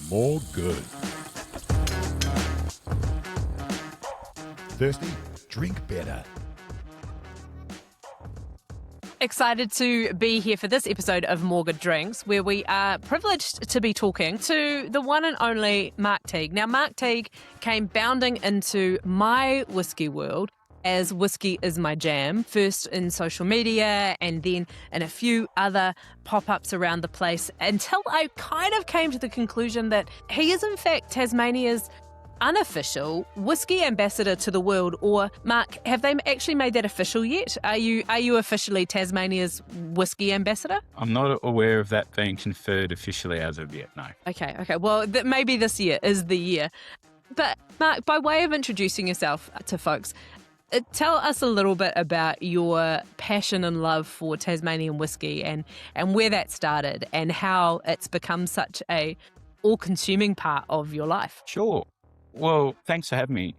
more good. Thirsty? Drink better. Excited to be here for this episode of More Good Drinks, where we are privileged to be talking to the one and only Mark Teague. Now, Mark Teague came bounding into my whiskey world as Whisky is My Jam, first in social media and then in a few other pop-ups around the place, until I kind of came to the conclusion that he is in fact Tasmania's unofficial whiskey ambassador to the world. Or Mark, have they actually made that official yet? Are you officially Tasmania's whiskey ambassador? I'm not aware of that being conferred officially as of yet, no. Okay. Well, maybe this year is the year. But Mark, by way of introducing yourself to folks, tell us a little bit about your passion and love for Tasmanian whiskey and where that started and how it's become such a all-consuming part of your life. Sure. Well, thanks for having me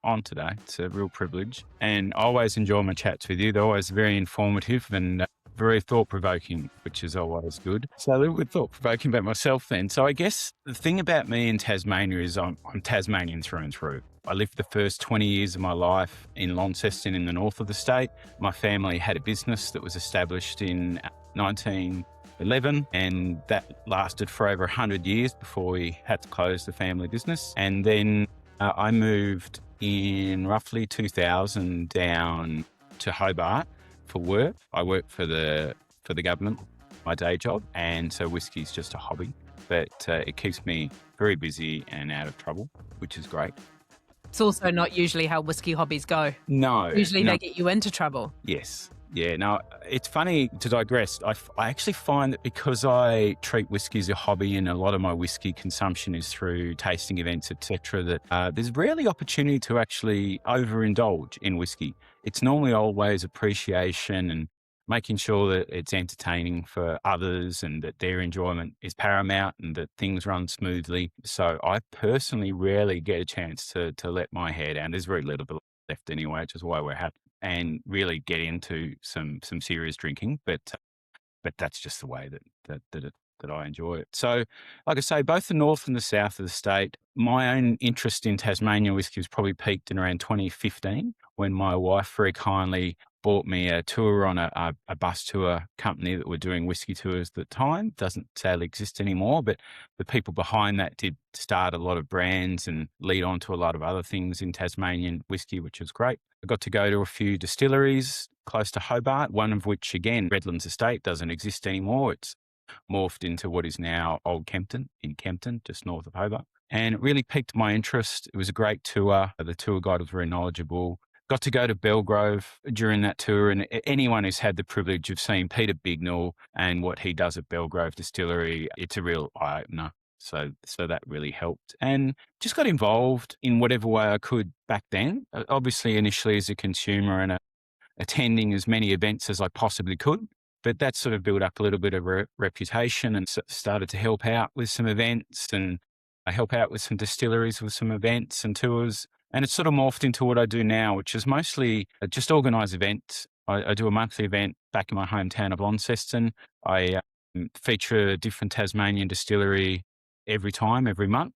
on today. It's a real privilege. And I always enjoy my chats with you. They're always very informative and very thought-provoking, which is always good. So a little bit thought-provoking about myself then. So I guess the thing about me in Tasmania is I'm Tasmanian through and through. I lived the first 20 years of my life in Launceston in the north of the state. My family had a business that was established in 1911, and that lasted for over 100 years before we had to close the family business. And then I moved in roughly 2000 down to Hobart for work. I work for the government, my day job, and so whiskey's just a hobby, but it keeps me very busy and out of trouble, which is great. It's also not usually how whiskey hobbies go. No. Usually they get you into trouble. Yes. Yeah. Now, it's funny to digress. I actually find that because I treat whiskey as a hobby and a lot of my whiskey consumption is through tasting events, etc., that there's rarely opportunity to actually overindulge in whiskey. It's normally always appreciation and making sure that it's entertaining for others and that their enjoyment is paramount and that things run smoothly. So I personally rarely get a chance to let my hair down. There's very little bit left anyway, which is why we're happy, and really get into some serious drinking. But that's just the way that I enjoy it. So, like I say, both the north and the south of the state, my own interest in Tasmanian whiskey was probably peaked in around 2015 when my wife very kindly bought me a tour on a bus tour company that were doing whiskey tours at the time. Doesn't sadly exist anymore, but the people behind that did start a lot of brands and lead on to a lot of other things in Tasmanian whiskey, which was great. I got to go to a few distilleries close to Hobart, one of which, again, Redlands Estate, doesn't exist anymore. It's morphed into what is now Old Kempton in Kempton, just north of Hobart. And it really piqued my interest. It was a great tour. The tour guide was very knowledgeable. Got to go to Belgrove during that tour, and anyone who's had the privilege of seeing Peter Bignell and what he does at Belgrove Distillery, it's a real eye-opener. So that really helped, and just got involved in whatever way I could back then. Obviously, initially as a consumer and attending as many events as I possibly could, but that sort of built up a little bit of reputation and started to help out with some events, and I help out with some distilleries with some events and tours. And it's sort of morphed into what I do now, which is mostly just organise events. I do a monthly event back in my hometown of Launceston. I feature a different Tasmanian distillery every month.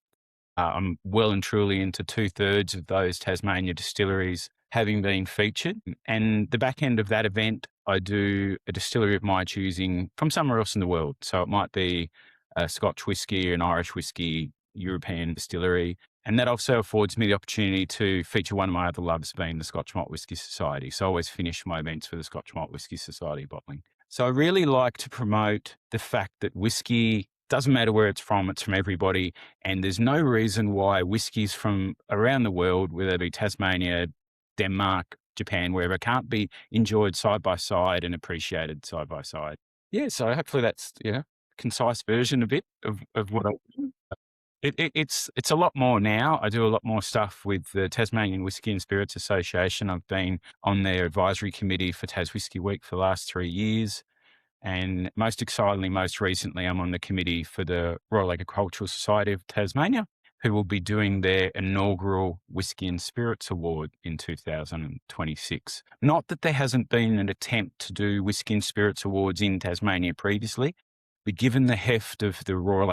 I'm well and truly into 2/3 of those Tasmania distilleries having been featured. And the back end of that event, I do a distillery of my choosing from somewhere else in the world. So it might be a Scotch whisky, an Irish whisky, European distillery. And that also affords me the opportunity to feature one of my other loves, being the Scotch Malt Whisky Society. So I always finish my events with the Scotch Malt Whisky Society bottling. So I really like to promote the fact that whiskey doesn't matter where it's from everybody. And there's no reason why whiskies from around the world, whether it be Tasmania, Denmark, Japan, wherever, can't be enjoyed side by side and appreciated side by side. Yeah, so hopefully that's concise version a bit of what I do. It's a lot more now. I do a lot more stuff with the Tasmanian Whisky and Spirits Association. I've been on their advisory committee for Tas Whisky Week for the last 3 years. And most excitingly, most recently, I'm on the committee for the Royal Agricultural Society of Tasmania, who will be doing their inaugural Whisky and Spirits Award in 2026. Not that there hasn't been an attempt to do Whisky and Spirits Awards in Tasmania previously, but given the heft of the Royal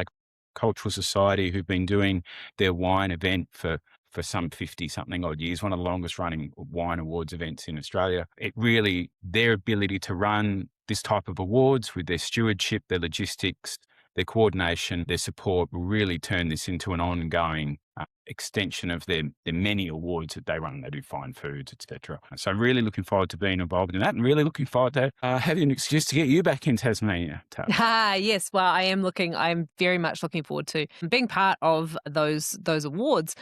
Cultural Society, who've been doing their wine event for some 50-something odd years, one of the longest running wine awards events in Australia. It really, their ability to run this type of awards with their stewardship, their logistics, their coordination, their support will really turn this into an ongoing extension of their many awards that they run. They do fine foods, etc. So really looking forward to being involved in that, and really looking forward to having an excuse to get you back in Tasmania, Tav. Yes. Well, I'm very much looking forward to being part of those awards.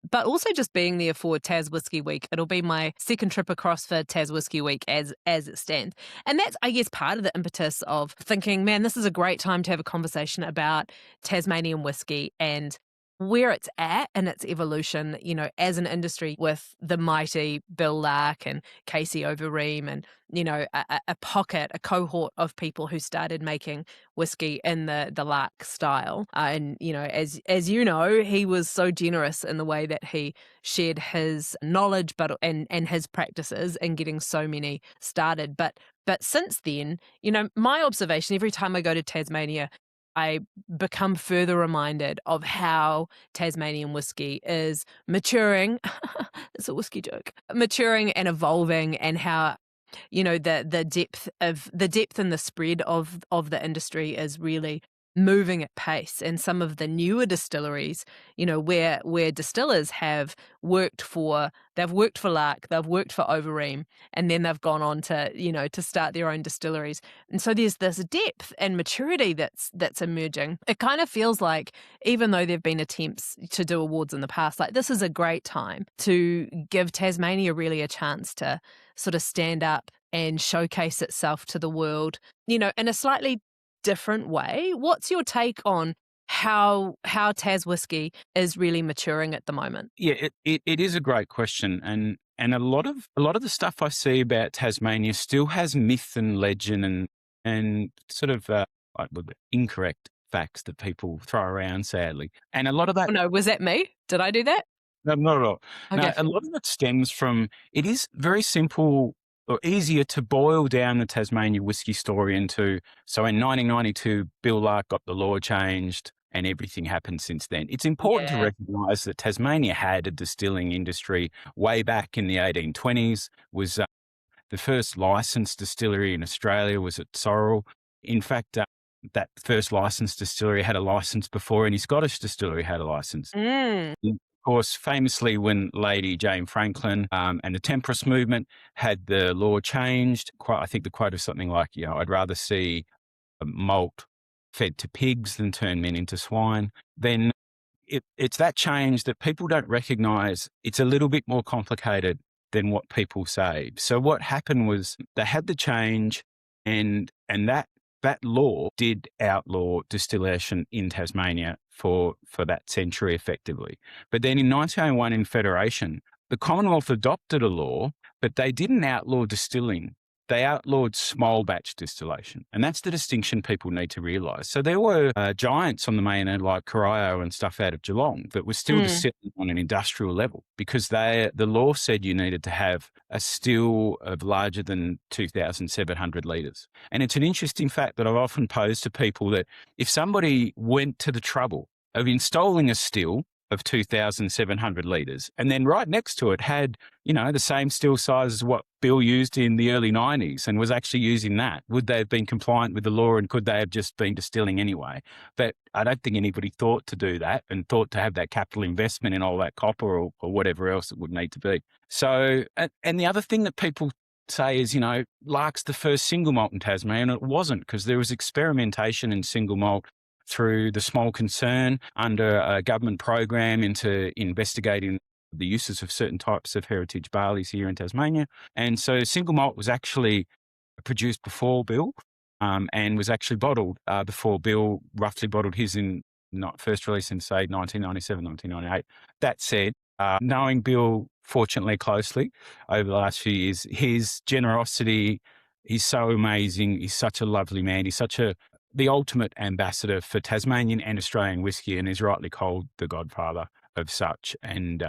But also just being there for Tas Whisky Week. It'll be my second trip across for Tas Whisky Week as it stands. And that's, I guess, part of the impetus of thinking, man, this is a great time to have a conversation about Tasmanian whiskey and where it's at in its evolution, as an industry, with the mighty Bill Lark and Casey Overeem and, a cohort of people who started making whiskey in the Lark style. And, as you know, he was so generous in the way that he shared his knowledge and his practices in getting so many started. But since then, my observation every time I go to Tasmania, I become further reminded of how Tasmanian whiskey is maturing. It's a whiskey joke. Maturing and evolving, and how the depth and the spread of the industry is really moving at pace. And some of the newer distilleries, where distillers have worked for Lark, they've worked for Overeem, and then they've gone on to start their own distilleries. And so there's this depth and maturity that's emerging. It kind of feels like, even though there've been attempts to do awards in the past, like this is a great time to give Tasmania really a chance to sort of stand up and showcase itself to the world, in a slightly different way. What's your take on how Tas whiskey is really maturing at the moment? Yeah, it is a great question, and a lot of the stuff I see about Tasmania still has myth and legend and sort of incorrect facts that people throw around, sadly. And a lot of that. Oh no, was that me? Did I do that? No, not at all. Okay. No, a lot of it stems from, it is very simple or easier to boil down the Tasmania whiskey story into, so in 1992, Bill Lark got the law changed and everything happened since then. It's important to recognise that Tasmania had a distilling industry way back in the 1820s, was the first licensed distillery in Australia was at Sorrel. In fact, that first licensed distillery had a license before any Scottish distillery had a license. Of course, famously, when Lady Jane Franklin and the temperance movement had the law changed, I think the quote is something like, I'd rather see malt fed to pigs than turn men into swine. Then it's that change that people don't recognise. It's a little bit more complicated than what people say. So what happened was they had the change, and that law did outlaw distillation in Tasmania for that century effectively. But then in 1901 in Federation, the Commonwealth adopted a law, but they didn't outlaw distilling. They outlawed small batch distillation. And that's the distinction people need to realise. So there were giants on the mainland like Corio and stuff out of Geelong that were still distilling on an industrial level, because the law said you needed to have a still of larger than 2,700 litres. And it's an interesting fact that I've often posed to people, that if somebody went to the trouble of installing a still of 2,700 litres, and then right next to it had, the same still size as what Bill used in the early 90s and was actually using that, would they have been compliant with the law, and could they have just been distilling anyway? But I don't think anybody thought to do that and thought to have that capital investment in all that copper or whatever else it would need to be. So, and the other thing that people say is, Lark's the first single malt in Tasmania, and it wasn't, because there was experimentation in single malt through the small concern under a government program into investigating the uses of certain types of heritage barleys here in Tasmania. And so single malt was actually produced before Bill and was actually bottled before Bill roughly bottled his first release in, say, 1997, 1998. That said, knowing Bill fortunately closely over the last few years, his generosity, he's so amazing. He's such a lovely man. He's the ultimate ambassador for Tasmanian and Australian whiskey, and is rightly called the godfather of such. And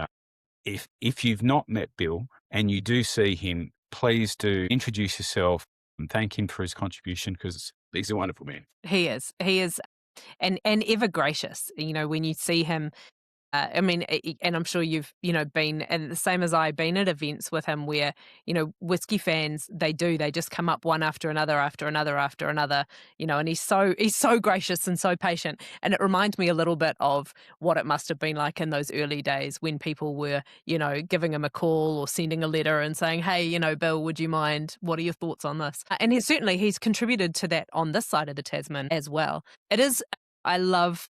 if you've not met Bill and you do see him, please do introduce yourself and thank him for his contribution, because he's a wonderful man. He is. and ever gracious. You know, when you see him, I mean, and I'm sure you've, you know, been, and the same as I, been at events with him where, you know, whiskey fans, they just come up one after another, you know, and he's so gracious and so patient. And it reminds me a little bit of what it must have been like in those early days when people were, you know, giving him a call or sending a letter and saying, hey, you know, Bill, would you mind? What are your thoughts on this? And he's contributed to that on this side of the Tasman as well. It is, I love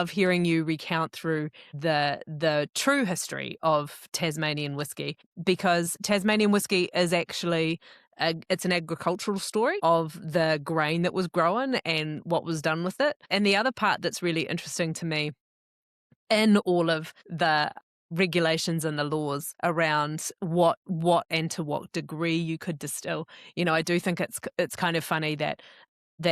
hearing you recount through the true history of Tasmanian whiskey, because Tasmanian whiskey is actually it's an agricultural story of the grain that was grown and what was done with it. And the other part that's really interesting to me in all of the regulations and the laws around what and to what degree you could distill. You know, I do think it's kind of funny that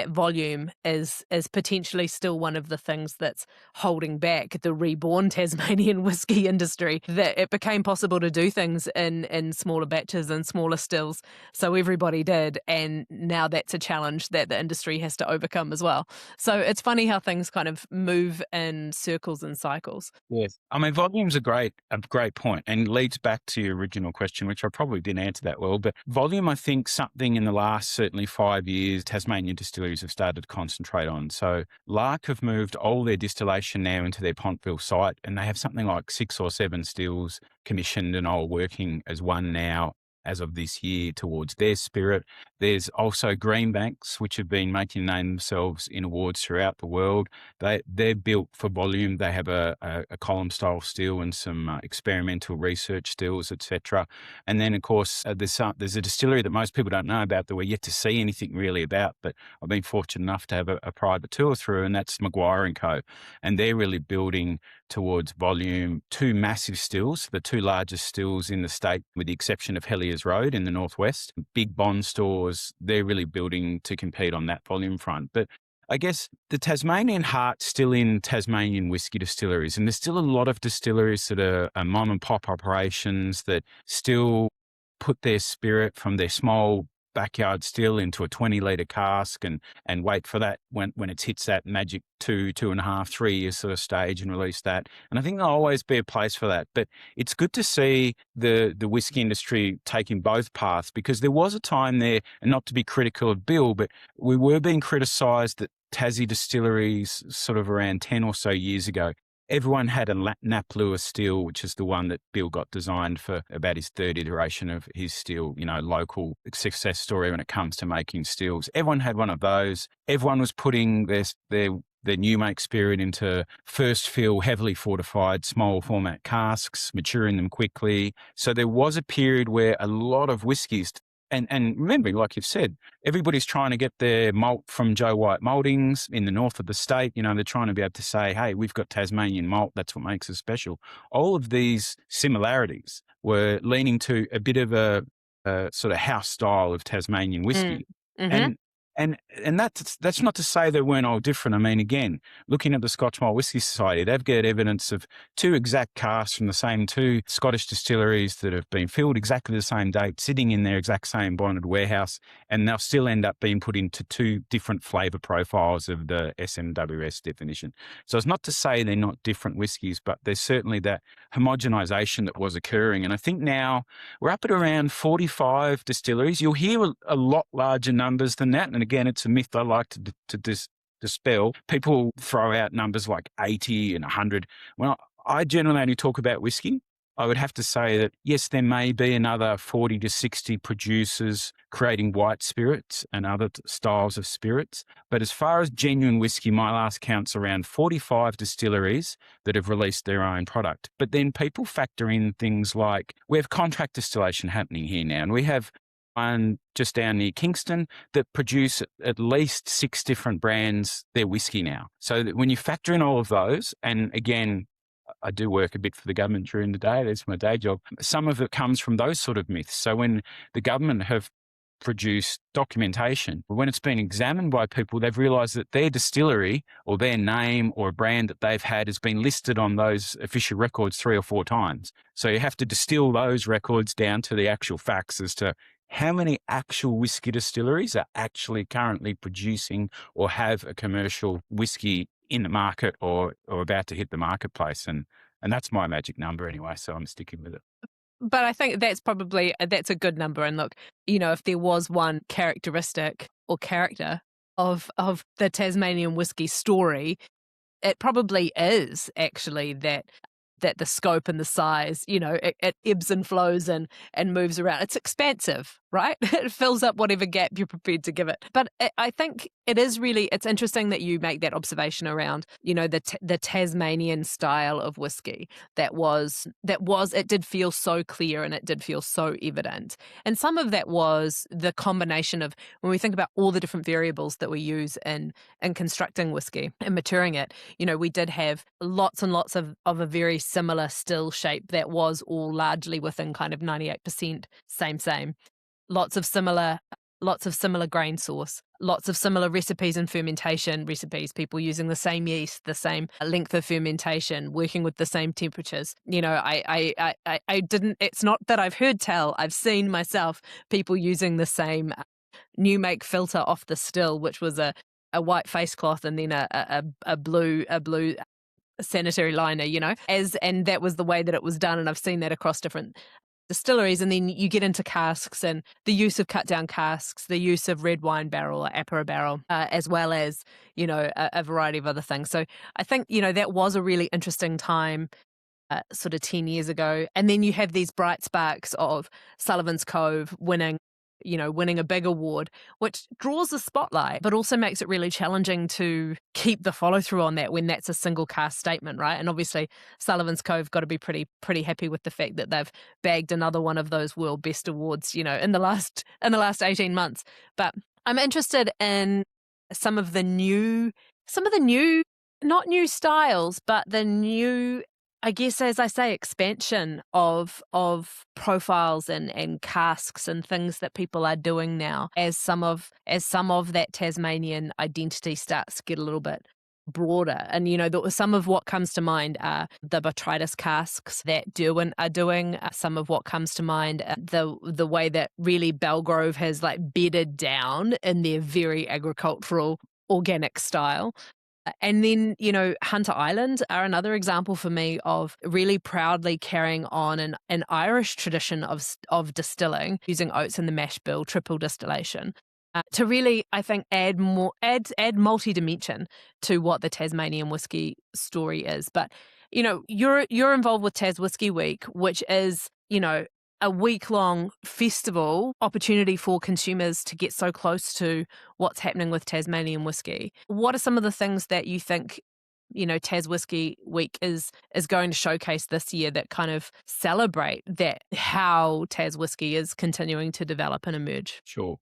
volume is potentially still one of the things that's holding back the reborn Tasmanian whiskey industry, that it became possible to do things in smaller batches and smaller stills. So everybody did. And now that's a challenge that the industry has to overcome as well. So it's funny how things kind of move in circles and cycles. Yes. I mean, volume's a great point, and leads back to your original question, which I probably didn't answer that well. But volume, I think something in the last certainly 5 years, Tasmanian distilleries have started to concentrate on. So Lark have moved all their distillation now into their Pontville site, and they have something like 6 or 7 stills commissioned and all working as one now as of this year towards their spirit. There's also Greenbanks, which have been making a name themselves in awards throughout the world. They're built for volume. They have a column style still and some experimental research stills, etc. And then, of course, there's a distillery that most people don't know about that we're yet to see anything really about, but I've been fortunate enough to have a private tour through, and that's Maguire & Co. And they're really building towards volume. 2 massive stills, the 2 largest stills in the state, with the exception of Helliers Road in the northwest. Big bond stores, they're really building to compete on that volume front. But I guess the Tasmanian heart's still in Tasmanian whiskey distilleries, and there's still a lot of distilleries that are mom and pop operations that still put their spirit from their small backyard still into a 20-litre cask and wait for that when it hits that magic 2.5, 3 year sort of stage and release that. And I think there'll always be a place for that. But it's good to see the whiskey industry taking both paths, because there was a time there, and not to be critical of Bill, but we were being criticised that Tassie distilleries sort of around 10 or so years ago, everyone had a Nap Lewis still, which is the one that Bill got designed for about his 3rd iteration of his still, you know, local success story when it comes to making stills. Everyone had one of those. Everyone was putting their new make spirit into first fill, heavily fortified, small format casks, maturing them quickly. So there was a period where a lot of whiskies, and remember, like you've said, everybody's trying to get their malt from Joe White Maltings in the north of the state. You know, they're trying to be able to say, hey, we've got Tasmanian malt. That's what makes us special. All of these similarities were leaning to a bit of a sort of house style of Tasmanian whiskey. Mm-hmm. And that's not to say they weren't all different. I mean, again, looking at the Scotch Malt Whisky Society, they've got evidence of 2 exact casks from the same 2 Scottish distilleries that have been filled exactly the same date, sitting in their exact same bonded warehouse, and they'll still end up being put into 2 different flavour profiles of the SMWS definition. So it's not to say they're not different whiskies, but there's certainly that homogenisation that was occurring. And I think now we're up at around 45 distilleries. You'll hear a lot larger numbers than that. And again, it's a myth I like to dispel. People throw out numbers like 80 and 100. Well, I generally only talk about whiskey. I would have to say that, yes, there may be another 40 to 60 producers creating white spirits and other styles of spirits. But as far as genuine whiskey, my last count's around 45 distilleries that have released their own product. But then people factor in things like, we have contract distillation happening here now, and we have one just down near Kingston that produce at least 6 different brands their whiskey now. So that when you factor in all of those, and again, I do work a bit for the government during the day, that's my day job, some of it comes from those sort of myths. So when the government have produced documentation, but when it's been examined by people, they've realised that their distillery or their name or a brand that they've had has been listed on those official records 3 or 4 times. So you have to distill those records down to the actual facts as to how many actual whiskey distilleries are actually currently producing or have a commercial whiskey in the market or about to hit the marketplace. And that's my magic number anyway, so I'm sticking with it. But I think that's a good number. And look, if there was one characteristic or character of the Tasmanian whiskey story, it probably is actually that the scope and the size, it ebbs and flows and moves around. It's expansive, right? It fills up whatever gap you're prepared to give it. But I think it's interesting that you make that observation around, the Tasmanian style of whiskey it did feel so clear and it did feel so evident. And some of that was the combination of, when we think about all the different variables that we use in constructing whiskey and maturing it, we did have lots and lots of a very similar still shape that was all largely within kind of 98% same. Lots of similar grain source, lots of similar recipes and fermentation recipes, people using the same yeast, the same length of fermentation, working with the same temperatures. I didn't, it's not that I've heard tell, I've seen myself people using the same new make filter off the still, which was a white face cloth and then a blue sanitary liner, and that was the way that it was done. And I've seen that across different distilleries. And then you get into casks and the use of cut down casks, the use of red wine barrel or apera barrel, as well as, a variety of other things. So I think, that was a really interesting time, sort of 10 years ago. And then you have these bright sparks of Sullivan's Cove winning a big award, which draws the spotlight, but also makes it really challenging to keep the follow through on that when that's a single cast statement, right? And obviously Sullivan's Cove got to be pretty happy with the fact that they've bagged another one of those world best awards, in the last 18 months. But I'm interested in some of the new, not new styles, but the new, I guess, as I say, expansion of profiles and casks and things that people are doing now as some of that Tasmanian identity starts to get a little bit broader. And, some of what comes to mind are the botrytis casks that Derwent are doing. Some of what comes to mind, the way that really Belgrove has bedded down in their very agricultural, organic style. And then, Hunter Island are another example for me of really proudly carrying on an Irish tradition of distilling, using oats in the mash bill, triple distillation, to really, I think, add multi-dimension to what the Tasmanian whiskey story is. But, you're involved with Tas Whiskey Week, which is, a week-long festival opportunity for consumers to get so close to what's happening with Tasmanian whiskey. What are some of the things that you think, Tas Whiskey Week is going to showcase this year that kind of celebrate that, how Tas whiskey is continuing to develop and emerge? Sure.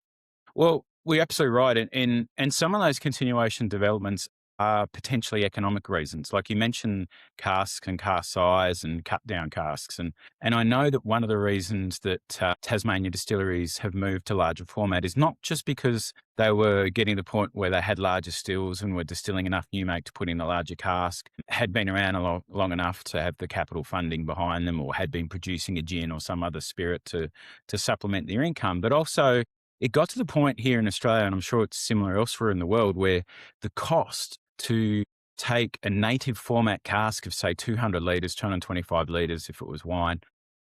Well, we're absolutely right. And some of those continuation developments are potentially economic reasons. Like you mentioned casks and cask size and cut down casks. And I know that one of the reasons that Tasmania distilleries have moved to larger format is not just because they were getting to the point where they had larger stills and were distilling enough new make to put in a larger cask, had been around long enough to have the capital funding behind them, or had been producing a gin or some other spirit to supplement their income, but also it got to the point here in Australia, and I'm sure it's similar elsewhere in the world, where the cost to take a native format cask of, say, 200 litres, 225 litres if it was wine,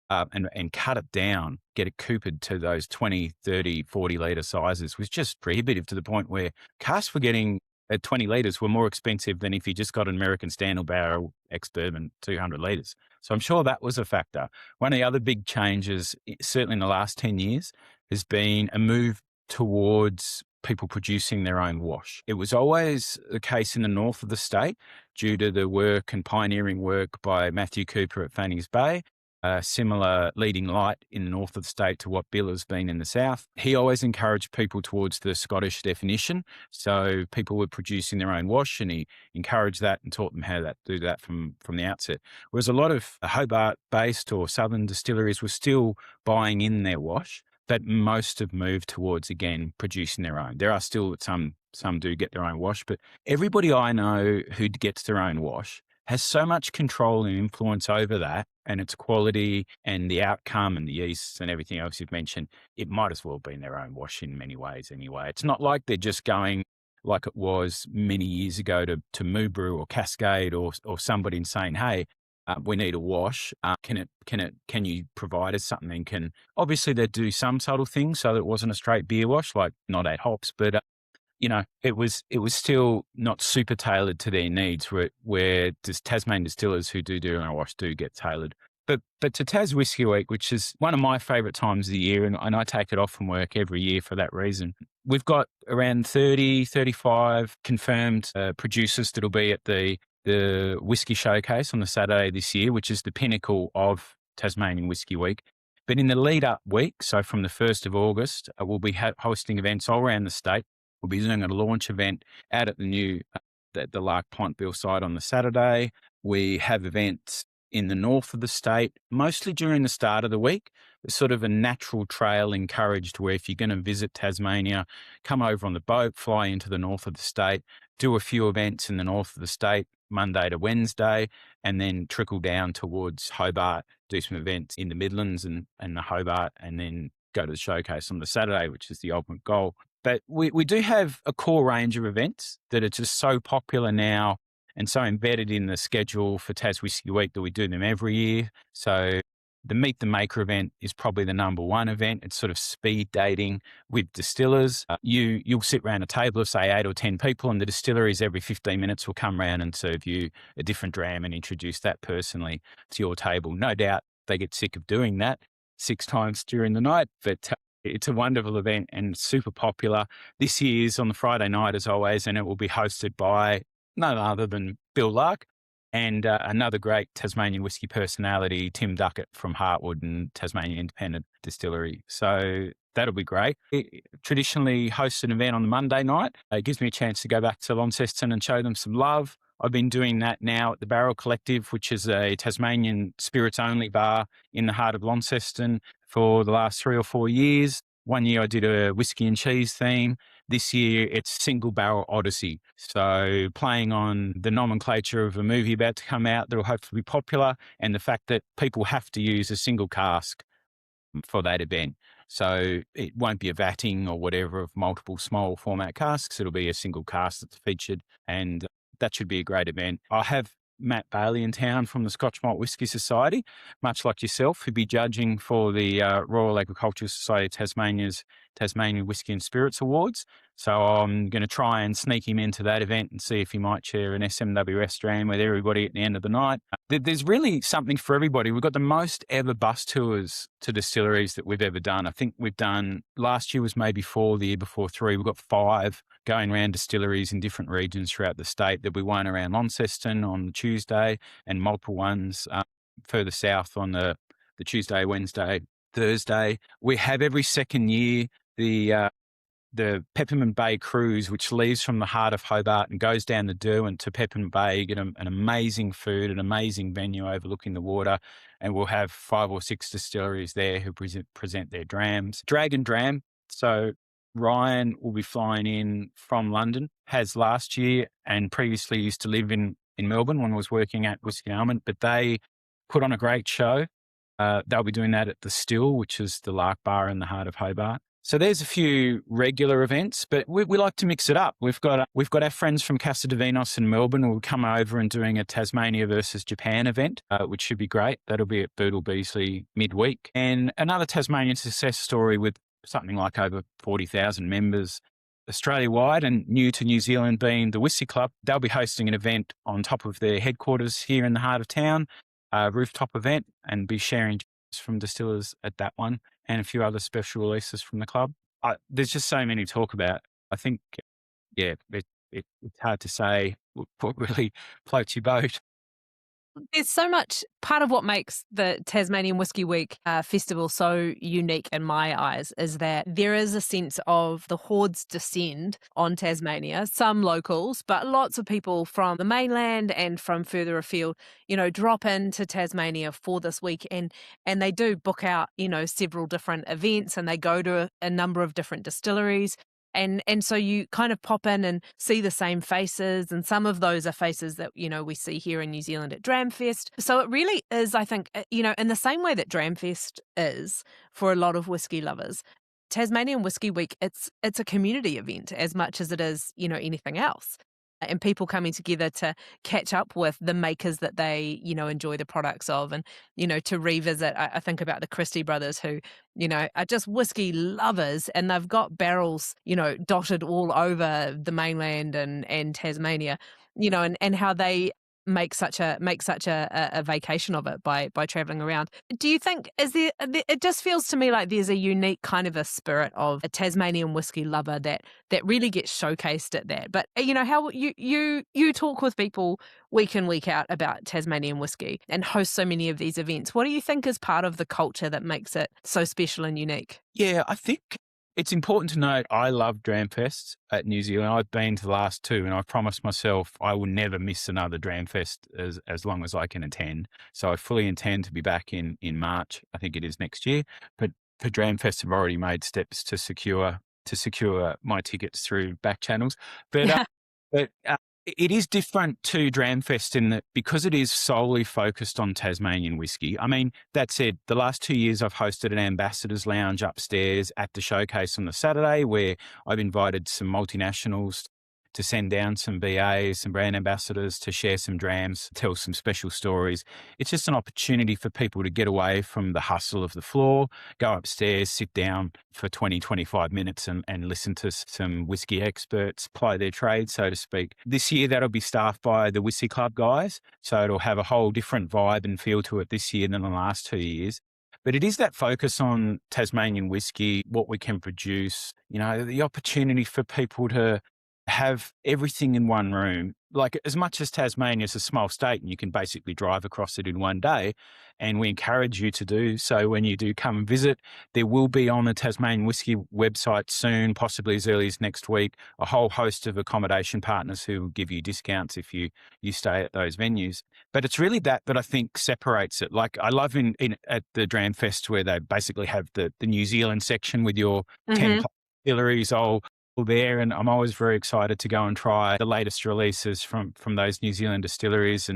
and cut it down, get it coopered to those 20, 30, 40 litre sizes was just prohibitive, to the point where casks for getting at 20 litres were more expensive than if you just got an American Standard barrel ex-bourbon 200 litres. So I'm sure that was a factor. One of the other big changes, certainly in the last 10 years, has been a move towards people producing their own wash. It was always the case in the north of the state due to the work and pioneering work by Matthew Cooper at Fanny's Bay, a similar leading light in the north of the state to what Bill has been in the south. He always encouraged people towards the Scottish definition. So people were producing their own wash, and he encouraged that and taught them how to do that from the outset. Whereas a lot of Hobart-based or southern distilleries were still buying in their wash, but most have moved towards, again, producing their own. There are still some do get their own wash, but everybody I know who gets their own wash has so much control and influence over that and its quality and the outcome and the yeasts and everything else you've mentioned, it might as well be in their own wash in many ways anyway. It's not like they're just going like it was many years ago to Moobrew or Cascade or somebody and saying, hey, we need a wash. Can you provide us something? Obviously they do some subtle things so that it wasn't a straight beer wash, like not 8 hops, but it was still not super tailored to their needs. Where Tasmanian distillers who do their own wash do get tailored. But to Tas Whisky Week, which is one of my favourite times of the year, and I take it off from work every year for that reason. We've got around 30, 35 confirmed producers that'll be at the Whisky Showcase on the Saturday this year, which is the pinnacle of Tasmanian Whisky Week. But in the lead-up week, so from the 1st of August, we'll be hosting events all around the state. We'll be doing a launch event out at the new the Lark Pontville site on the Saturday. We have events in the north of the state, mostly during the start of the week. There's sort of a natural trail encouraged where if you're going to visit Tasmania, come over on the boat, fly into the north of the state, do a few events in the north of the state, Monday to Wednesday, and then trickle down towards Hobart, do some events in the Midlands and the Hobart, and then go to the showcase on the Saturday, which is the ultimate goal. But we do have a core range of events that are just so popular now and so embedded in the schedule for Tas Whisky Week that we do them every year. So the Meet the Maker event is probably the number one event. It's sort of speed dating with distillers. You'll sit around a table of, say, 8 or 10 people, and the distilleries every 15 minutes will come around and serve you a different dram and introduce that personally to your table. No doubt they get sick of doing that 6 times during the night, but it's a wonderful event and super popular. This year's on the Friday night, as always, and it will be hosted by none other than Bill Lark and another great Tasmanian whisky personality, Tim Duckett from Hartwood and Tasmanian Independent Distillery. So that'll be great. It traditionally hosts an event on the Monday night. It gives me a chance to go back to Launceston and show them some love. I've been doing that now at the Barrel Collective, which is a Tasmanian spirits-only bar in the heart of Launceston for the last 3 or 4 years. One year I did a whiskey and cheese theme. This year it's Single Barrel Odyssey. So playing on the nomenclature of a movie about to come out that will hopefully be popular and the fact that people have to use a single cask for that event. So it won't be a vatting or whatever of multiple small format casks. It'll be a single cask that's featured, and that should be a great event. I have Matt Bailey in town from the Scotch Malt Whisky Society, much like yourself, who'd be judging for the Royal Agricultural Society of Tasmania's Tasmanian Whisky and Spirits Awards. So I'm going to try and sneak him into that event and see if he might share an SMWS dram with everybody at the end of the night. There's really something for everybody. We've got the most ever bus tours to distilleries that we've ever done. I think we've done, last year was maybe 4, the year before 3. We've got 5 going around distilleries in different regions throughout the state. There'll be one around Launceston on Tuesday and multiple ones further south on the Tuesday, Wednesday, Thursday. We have every second year the Peppermint Bay cruise, which leaves from the heart of Hobart and goes down the Derwent to Peppermint Bay. You get an amazing food, an amazing venue overlooking the water, and we'll have 5 or 6 distilleries there who present their drams. Dragon Dram. So Ryan will be flying in from London, has last year, and previously used to live in Melbourne when I was working at Whisky Almond, but they put on a great show. They'll be doing that at the Still, which is the Lark Bar in the heart of Hobart. So there's a few regular events, but we like to mix it up. We've got our friends from Casa de Vinos in Melbourne who will come over and doing a Tasmania versus Japan event, which should be great. That'll be at Boodle Beasley midweek. And another Tasmanian success story with something like over 40,000 members Australia-wide and new to New Zealand being the Whisky Club. They'll be hosting an event on top of their headquarters here in the heart of town, a rooftop event, and be sharing from distillers at that one and a few other special releases from the club. There's just so many to talk about. I think, it's hard to say what really floats your boat. There's so much, part of what makes the Tasmanian Whisky Week festival so unique in my eyes is that there is a sense of the hordes descend on Tasmania, some locals, but lots of people from the mainland and from further afield, drop into Tasmania for this week and they do book out, several different events and they go to a number of different distilleries. And so you kind of pop in and see the same faces, and some of those are faces that, we see here in New Zealand at Dramfest. So it really is, I think, in the same way that Dramfest is for a lot of whiskey lovers, Tasmanian Whiskey Week, it's a community event as much as it is, anything else. And people coming together to catch up with the makers that they, enjoy the products of, and, to revisit. I think about the Christie brothers who, are just whiskey lovers, and they've got barrels, dotted all over the mainland and Tasmania, and how they make such a vacation of it by traveling around. Do you think it just feels to me like there's a unique kind of a spirit of a Tasmanian whiskey lover that really gets showcased at that. But how you talk with people week in, week out about Tasmanian whiskey and host so many of these events. What do you think is part of the culture that makes it so special and unique? Yeah, I think it's important to note I love Dramfest at New Zealand. I've been to the last two, and I've promised myself I will never miss another Dramfest as long as I can attend. So I fully intend to be back in March. I think it is next year. But for Dramfest, I've already made steps to secure my tickets through back channels. But but it is different to Dramfest in that because it is solely focused on Tasmanian whiskey. I mean, that said, the last 2 years I've hosted an ambassadors lounge upstairs at the showcase on the Saturday where I've invited some multinationals to send down some BAs, some brand ambassadors to share some drams, tell some special stories. It's just an opportunity for people to get away from the hustle of the floor, go upstairs, sit down for 20, 25 minutes and listen to some whiskey experts ply their trade, so to speak. This year, that'll be staffed by the Whisky Club guys, so it'll have a whole different vibe and feel to it this year than the last 2 years. But it is that focus on Tasmanian whiskey, what we can produce, the opportunity for people to have everything in one room. Like, as much as Tasmania is a small state and you can basically drive across it in one day, and we encourage you to do so when you do come and visit, there will be on the Tasmanian Whiskey website soon, possibly as early as next week, a whole host of accommodation partners who will give you discounts if you stay at those venues. But it's really that I think separates it. Like, I love at the Dramfest where they basically have the New Zealand section with your 10 distilleries all there, and I'm always very excited to go and try the latest releases from those New Zealand distilleries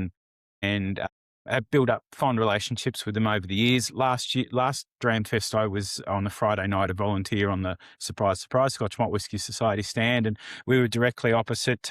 and have built up fond relationships with them over the years. Last Dramfest, I was on the Friday night a volunteer on the surprise Scotch Malt Whisky Society stand, and we were directly opposite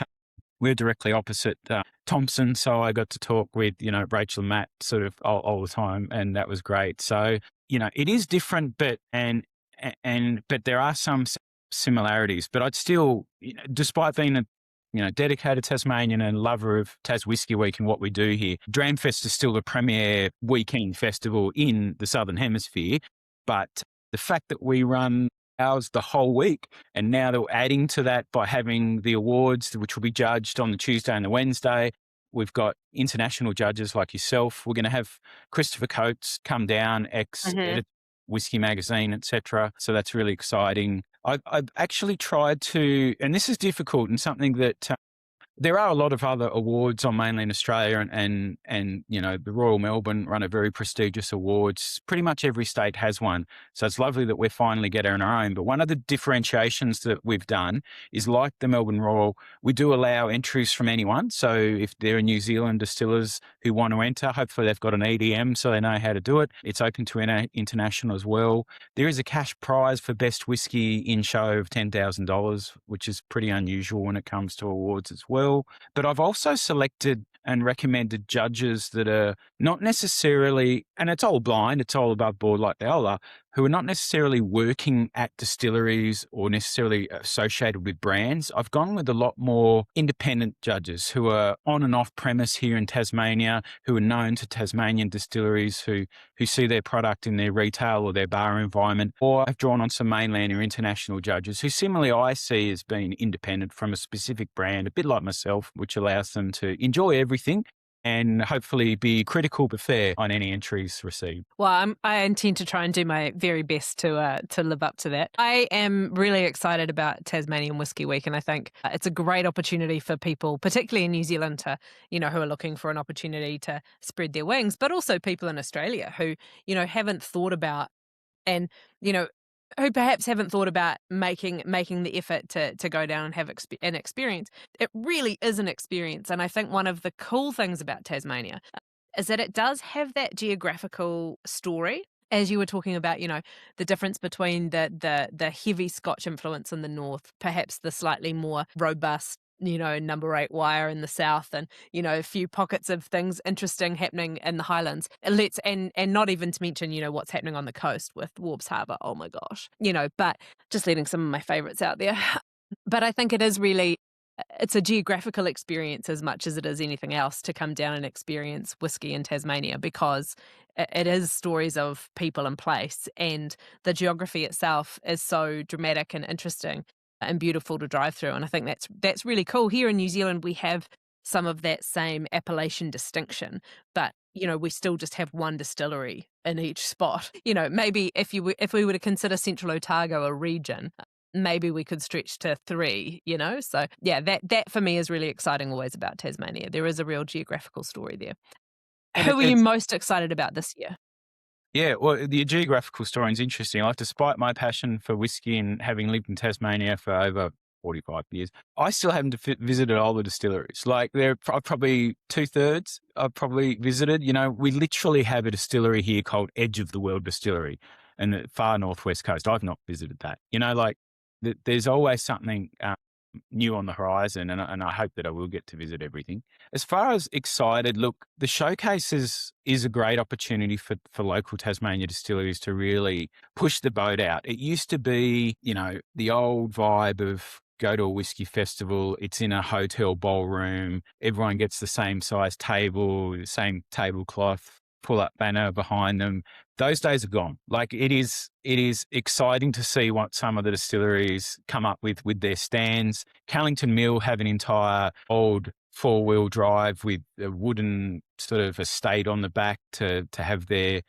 Thompson, so I got to talk with Rachel and Matt sort of all the time, and that was great. So it is different, but there are some similarities. But I'd still, despite being a dedicated Tasmanian and lover of Tas Whiskey Week and what we do here, Dramfest is still the premier weekend festival in the Southern Hemisphere. But the fact that we run ours the whole week, and now they're adding to that by having the awards, which will be judged on the Tuesday and the Wednesday. We've got international judges like yourself. We're going to have Christopher Coates come down, ex-editor Whisky Magazine, etc. So that's really exciting. I've actually tried to, and this is difficult and something that there are a lot of other awards on mainland Australia, and the Royal Melbourne run a very prestigious awards. Pretty much every state has one. So it's lovely that we're finally getting our own. But one of the differentiations that we've done is, like the Melbourne Royal, we do allow entries from anyone. So if there are New Zealand distillers who want to enter, hopefully they've got an EDM so they know how to do it. It's open to international as well. There is a cash prize for best whiskey in show of $10,000, which is pretty unusual when it comes to awards as well. But I've also selected and recommended judges that are not necessarily, and it's all blind, it's all above board like they all are, who are not necessarily working at distilleries or necessarily associated with brands. I've gone with a lot more independent judges who are on and off premise here in Tasmania, who are known to Tasmanian distilleries, who see their product in their retail or their bar environment, or I've drawn on some mainland or international judges who similarly I see as being independent from a specific brand, a bit like myself, which allows them to enjoy everything and hopefully be critical but fair on any entries received. Well, I intend to try and do my very best to live up to that. I am really excited about Tasmanian Whiskey Week, and I think it's a great opportunity for people, particularly in New Zealand, to who are looking for an opportunity to spread their wings, but also people in Australia who haven't thought about and who perhaps haven't thought about making the effort to go down and have an experience, it really is an experience. And I think one of the cool things about Tasmania is that it does have that geographical story. As you were talking about, the difference between the heavy Scotch influence in the north, perhaps the slightly more robust, number 8 wire in the south, and a few pockets of things interesting happening in the Highlands. And not even to mention what's happening on the coast with Warps Harbour. Oh my gosh, but just letting some of my favourites out there. But I think it is really, it's a geographical experience as much as it is anything else to come down and experience whiskey in Tasmania, because it is stories of people and place, and the geography itself is so dramatic and interesting and beautiful to drive through. And I think that's really cool. Here in New Zealand, we have some of that same appellation distinction, but we still just have one distillery in each spot. Maybe if we were to consider Central Otago a region, maybe we could stretch to 3, So yeah, that for me is really exciting always about Tasmania. There is a real geographical story there. Who are you most excited about this year? Yeah, well, the geographical story is interesting. Like, despite my passion for whiskey and having lived in Tasmania for over 45 years, I still haven't visited all the distilleries. Like, there are probably 2/3 I've probably visited. We literally have a distillery here called Edge of the World Distillery in the far northwest coast. I've not visited that. There's always something new on the horizon, and I hope that I will get to visit everything. As far as excited, look, the showcase is a great opportunity for local Tasmania distilleries to really push the boat out. It used to be, the old vibe of go to a whiskey festival, it's in a hotel ballroom, everyone gets the same size table, the same tablecloth, pull up banner behind them. Those days are gone. Like, it is exciting to see what some of the distilleries come up with their stands. Callington Mill have an entire old 4-wheel drive with a wooden sort of estate on the back to have their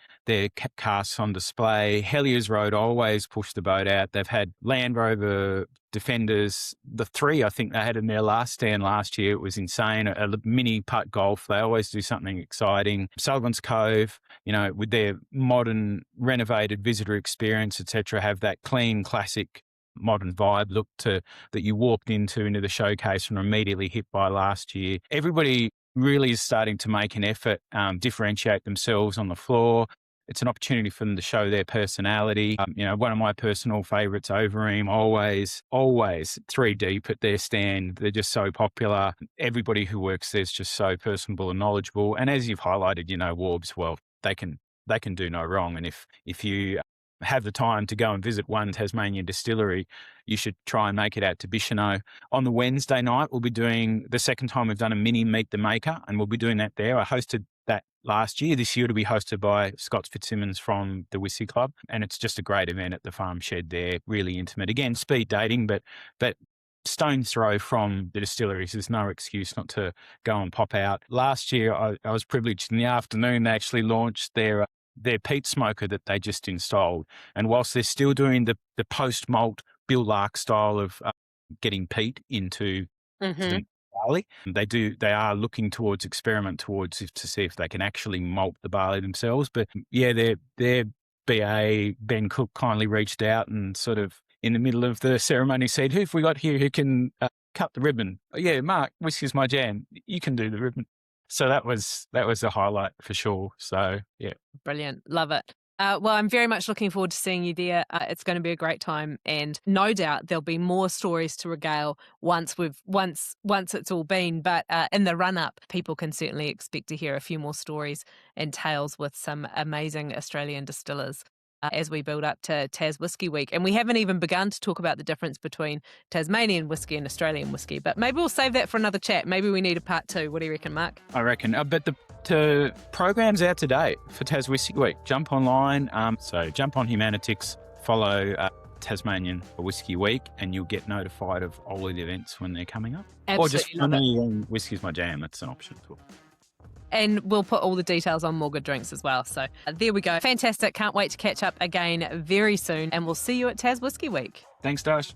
casks on display. Hellier's Road always push the boat out. They've had Land Rover Defenders, the 3 I think they had in their last stand last year. It was insane. A mini putt golf. They always do something exciting. Sullivan's Cove, with their modern renovated visitor experience, etc., have that clean, classic, modern vibe look that you walked into the showcase and were immediately hit by last year. Everybody really is starting to make an effort, differentiate themselves on the floor. It's an opportunity for them to show their personality. One of my personal favourites, Overeem, always 3 deep at their stand. They're just so popular. Everybody who works there is just so personable and knowledgeable. And as you've highlighted, Warbs, well, they can do no wrong. And if you have the time to go and visit one Tasmanian distillery, you should try and make it out to Bicheno. On the Wednesday night, we'll be doing the second time we've done a mini Meet the Maker, and we'll be doing that there. I hosted that last year. This year it'll be hosted by Scott Fitzsimmons from the Whisky Club, and it's just a great event at the farm shed there, really intimate. Again, speed dating, but stone's throw from the distilleries. There's no excuse not to go and pop out. Last year, I was privileged in the afternoon. They actually launched their peat smoker that they just installed. And whilst they're still doing the post-malt Bill Lark style of getting peat into the barley, they are looking towards to see if they can actually malt the barley themselves. But yeah, their BA, Ben Cook, kindly reached out and sort of in the middle of the ceremony said, who have we got here who can cut the ribbon? Oh, yeah, Mark, Whisky's my jam. You can do the ribbon. So that was a highlight for sure. So yeah. Brilliant. Love it. Well, I'm very much looking forward to seeing you there. It's going to be a great time, and no doubt there'll be more stories to regale once it's all been. But in the run up, people can certainly expect to hear a few more stories and tales with some amazing Australian distillers as we build up to Tas Whisky Week. And we haven't even begun to talk about the difference between Tasmanian whiskey and Australian whiskey, but maybe we'll save that for another chat. Maybe we need a part 2. What do you reckon, Mark? I reckon. But the program's out today for Tas Whisky Week. Jump online. So jump on Humanitix, follow Tasmanian Whisky Week, and you'll get notified of all of the events when they're coming up. Absolutely. Or just for me, Whisky's my jam. That's an option too. And we'll put all the details on More Good Drinks as well. So there we go. Fantastic. Can't wait to catch up again very soon. And we'll see you at Tas Whisky Week. Thanks, Dash.